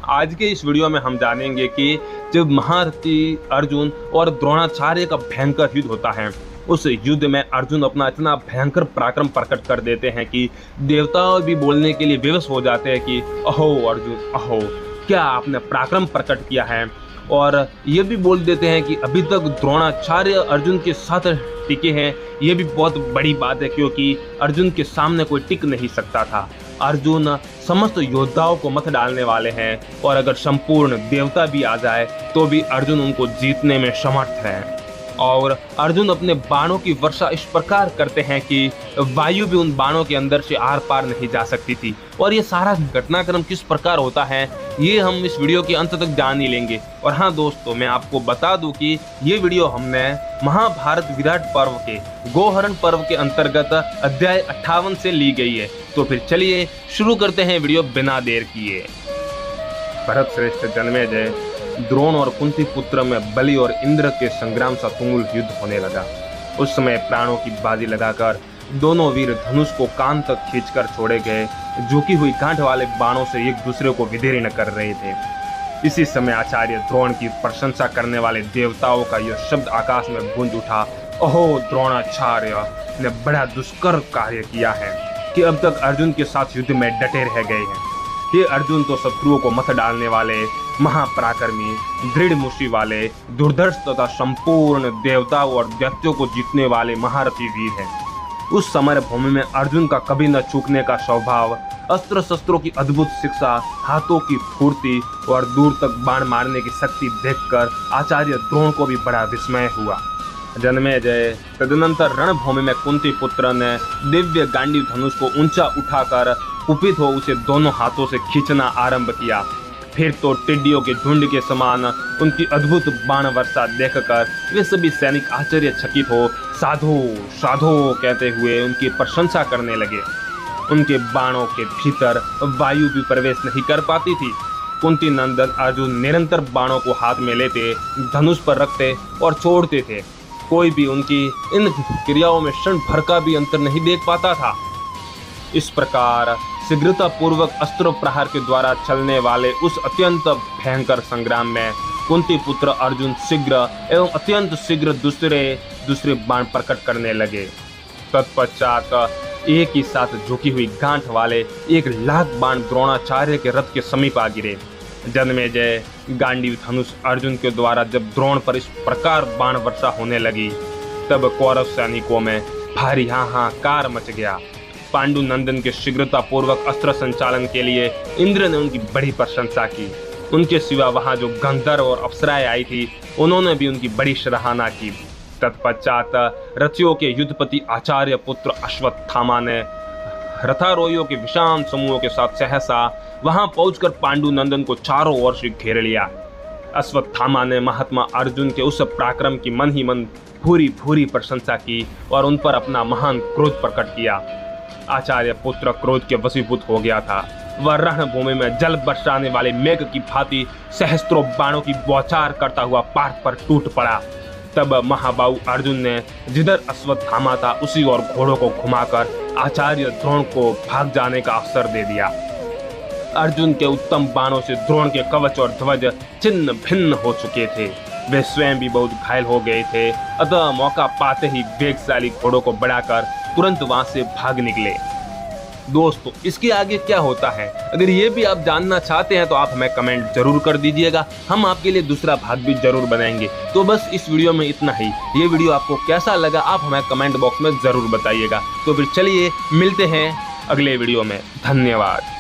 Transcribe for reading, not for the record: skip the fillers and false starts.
आज के इस वीडियो में हम जानेंगे कि जब महारथी अर्जुन और द्रोणाचार्य का भयंकर युद्ध होता है, उस युद्ध में अर्जुन अपना इतना भयंकर पराक्रम प्रकट कर देते हैं कि देवता भी बोलने के लिए विवश हो जाते हैं कि अहो अर्जुन अहो, क्या आपने पराक्रम प्रकट किया है। और ये भी बोल देते हैं कि अभी तक द्रोणाचार्य अर्जुन के साथ टिके हैं, ये भी बहुत बड़ी बात है क्योंकि अर्जुन के सामने कोई टिक नहीं सकता था। अर्जुन समस्त योद्धाओं को मत डालने वाले हैं और अगर संपूर्ण देवता भी आ जाए तो भी अर्जुन उनको जीतने में समर्थ है। और अर्जुन अपने बाणों की वर्षा इस प्रकार करते हैं कि वायु भी उन बाणों के अंदर से आर पार नहीं जा सकती थी। और ये सारा घटनाक्रम किस प्रकार होता है ये हम इस वीडियो के अंत तक जान ही लेंगे। और हाँ दोस्तों, मैं आपको बता दूं कि ये वीडियो हमने महाभारत विराट पर्व के गोहरण पर्व के अंतर्गत अध्याय 58 से ली गई है। तो फिर चलिए शुरू करते हैं वीडियो बिना देर किए। भरत श्रेष्ठ जन्मेजय, द्रोण और कुंती पुत्र में बलि और इंद्र के संग्राम सा तुमुल युद्ध होने लगा। उस समय प्राणों की बाजी लगाकर दोनों वीर धनुष को कान तक खींचकर छोड़े गए। झुकी हुई गांठ वाले बाणों से एक दूसरे को विदीर्ण कर रहे थे। इसी समय आचार्य द्रोण की प्रशंसा करने वाले देवताओं का यह शब्द आकाश में गूंज उठा, अहो द्रोणाचार्य ने बड़ा दुष्कर कार्य किया है कि अब तक अर्जुन के साथ युद्ध में डटे रह गए हैं। ये अर्जुन तो शत्रुओं को मत डालने वाले महापराक्रमी, दृढ़ मुष्टि वाले, दुर्धर्ष तथा संपूर्ण देवताओं और दैत्यों को जीतने वाले महारथी वीर हैं। उस समर भूमि में अर्जुन का कभी न चूकने का स्वभाव, अस्त्र शस्त्रों की अद्भुत शिक्षा, हाथों की फुर्ती और दूर तक बाण मारने की शक्ति देखकर आचार्य द्रोण को भी बड़ा विस्मय हुआ। जन्मेजय, तदनंतर रणभूमि में कुंती पुत्र ने दिव्य गांडीव धनुष को ऊंचा उठाकर कुपित हो उसे दोनों हाथों से खींचना आरंभ किया। फिर तो टिड्डियों के झुंड के समान उनकी अद्भुत बाण वर्षा देखकर वे सभी सैनिक आश्चर्यचकित हो साधो साधो कहते हुए उनकी प्रशंसा करने लगे। उनके बाणों के भीतर वायु भी प्रवेश नहीं कर पाती थी। कुंती नंदन अर्जुन निरंतर बाणों को हाथ में लेते, धनुष पर रखते और छोड़ते थे। कोई भी उनकी इन क्रियाओं में क्षण भर का भी अंतर नहीं देख पाता था। इस प्रकार शीघ्रता पूर्वक अस्त्र प्रहार के द्वारा चलने वाले उस अत्यंत भयंकर संग्राम में कुंती पुत्र अर्जुन शीघ्र एवं अत्यंत शीघ्र दूसरे बाण प्रकट करने लगे। तत्पश्चात एक ही साथ झुकी हुई गांठ वाले 1,00,000 बाण द्रोणाचार्य के रथ के समीप आ गिरे। जन्मेजय, गांडीव धनुष अर्जुन के द्वारा जब द्रोण पर इस प्रकार बाण वर्षा होने लगी तब कौरव सैनिकों में भारी हाहाकार मच गया। पांडु नंदन के शीघ्रता पूर्वक अस्त्र संचालन के लिए इंद्र ने उनकी बड़ी प्रशंसा की। उनके सिवा वहां जो गंधर्व और अप्सराएं आई थी उन्होंने भी उनकी बड़ी सराहना की। तत्पश्चात रथियों के युद्धपति आचार्य पुत्र अश्वत्थामा ने रथारोहियों के विशाल समूहों के साथ सहसा वहां पहुंचकर पांडु नंदन को चारों ओर से घेर लिया। अश्वत्थामा ने महात्मा अर्जुन के उस पराक्रम की मन ही मन भूरी प्रशंसा की और उन पर अपना महान क्रोध प्रकट किया। आचार्य पुत्र क्रोध के वशीभूत हो गया था। वह रणभूमि में जल बरसाने वाले मेघ की भांति सहस्त्रों बाणों की बौछार करता हुआ पार्थ पर टूट पड़ा। तब महाबाहु अर्जुन ने जिधर अश्वत्थामा था उसी ओर घोड़ों को घुमाकर आचार्य द्रोण को भाग जाने का अवसर दे दिया। अर्जुन के उत्तम बाणों से द्रोण के कवच और ध्वज छिन्न भिन्न हो चुके थे। वे स्वयं भी बहुत घायल हो गए थे। अतः मौका पाते ही वेगशाली घोड़ों को बढ़ाकर तुरंत वहां से भाग निकले। दोस्तों, इसके आगे क्या होता है अगर ये भी आप जानना चाहते हैं तो आप हमें कमेंट जरूर कर दीजिएगा। हम आपके लिए दूसरा भाग भी जरूर बनाएंगे। तो बस इस वीडियो में इतना ही। ये वीडियो आपको कैसा लगा आप हमें कमेंट बॉक्स में जरूर बताइएगा। तो फिर चलिए मिलते हैं अगले वीडियो में। धन्यवाद।